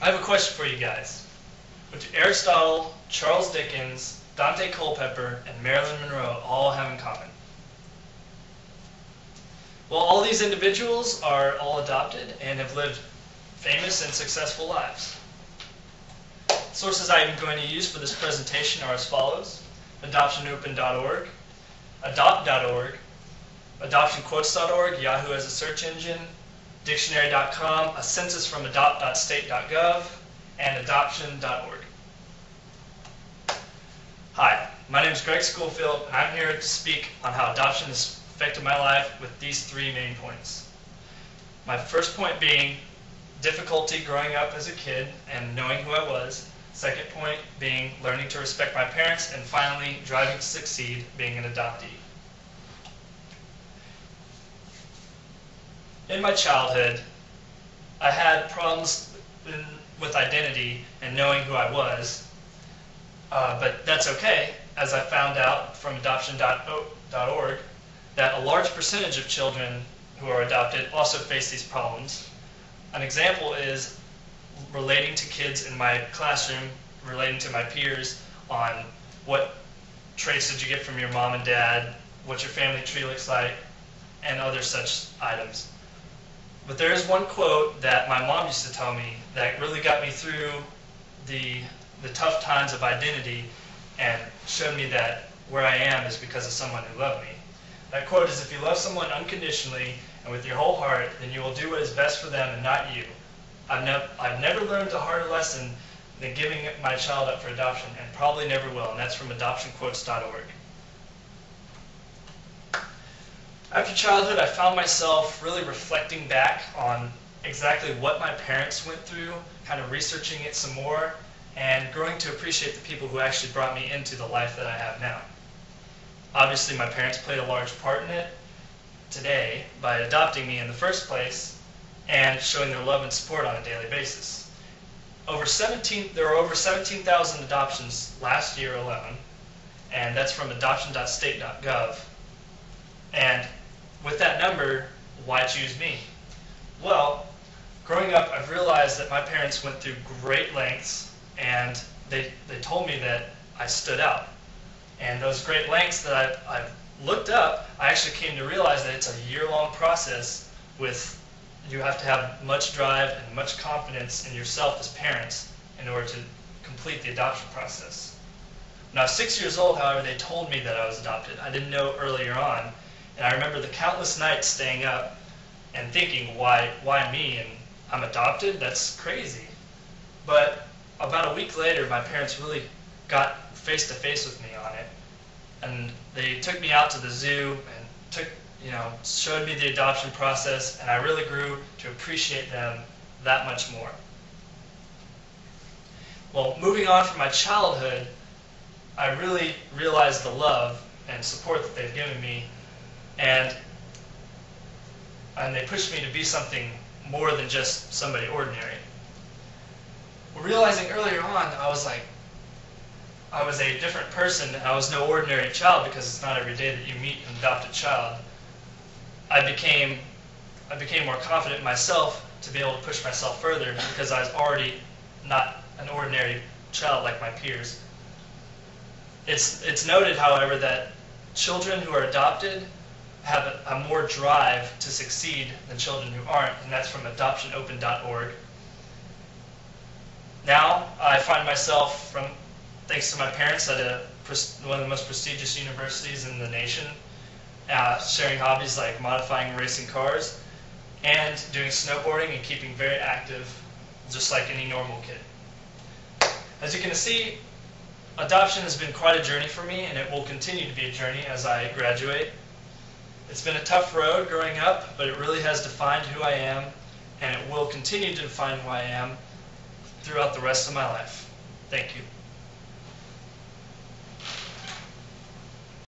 I have a question for you guys. What do Aristotle, Charles Dickens, Dante Culpeper, and Marilyn Monroe all have in common? Well, all these individuals are all adopted and have lived famous and successful lives. Sources I am going to use for this presentation are as follows: adoptionopen.org, adopt.org, adoptionquotes.org, Yahoo as a search engine, dictionary.com, a census from adopt.state.gov, and adoption.org. Hi, my name is Greg Schofield, and I'm here to speak on how adoption has affected my life with these three main points. My first point being difficulty growing up as a kid and knowing who I was. Second point being learning to respect my parents, and finally driving to succeed, being an adoptee. In my childhood, I had problems with identity and knowing who I was, but that's okay, as I found out from adoption.org that a large percentage of children who are adopted also face these problems. An example is relating to kids in my classroom, relating to my peers on what traits did you get from your mom and dad, what your family tree looks like, and other such items. But there is one quote that my mom used to tell me that really got me through the tough times of identity and showed me that where I am is because of someone who loved me. That quote is, "If you love someone unconditionally and with your whole heart, then you will do what is best for them and not you." I've never learned a harder lesson than giving my child up for adoption, and probably never will, and that's from adoptionquotes.org. After childhood, I found myself really reflecting back on exactly what my parents went through, kind of researching it some more, and growing to appreciate the people who actually brought me into the life that I have now. Obviously, my parents played a large part in it today by adopting me in the first place and showing their love and support on a daily basis. There were over 17,000 adoptions last year alone, and that's from adoption.state.gov. And with that number, why choose me? Well, growing up, I've realized that my parents went through great lengths, and they told me that I stood out. And those great lengths that I've looked up, I actually came to realize that it's a year-long process you have to have much drive and much confidence in yourself as parents in order to complete the adoption process. When I was 6 years old, however, they told me that I was adopted. I didn't know earlier on, and I remember the countless nights staying up and thinking, why me? And I'm adopted? That's crazy. But about a week later, my parents really got face-to-face with me on it, and they took me out to the zoo and showed me the adoption process, and I really grew to appreciate them that much more. Well, moving on from my childhood, I really realized the love and support that they've given me, and they pushed me to be something more than just somebody ordinary. Well, realizing earlier on, I was a different person. I was no ordinary child, because it's not every day that you meet an adopted child. I became more confident in myself to be able to push myself further, because I was already not an ordinary child like my peers. It's noted, however, that children who are adopted have a more drive to succeed than children who aren't, and that's from adoptionopen.org. Now I find myself, thanks to my parents, at one of the most prestigious universities in the nation, sharing hobbies like modifying and racing cars, and doing snowboarding and keeping very active, just like any normal kid. As you can see, adoption has been quite a journey for me, and it will continue to be a journey as I graduate. It's been a tough road growing up, but it really has defined who I am, and it will continue to define who I am throughout the rest of my life. Thank you.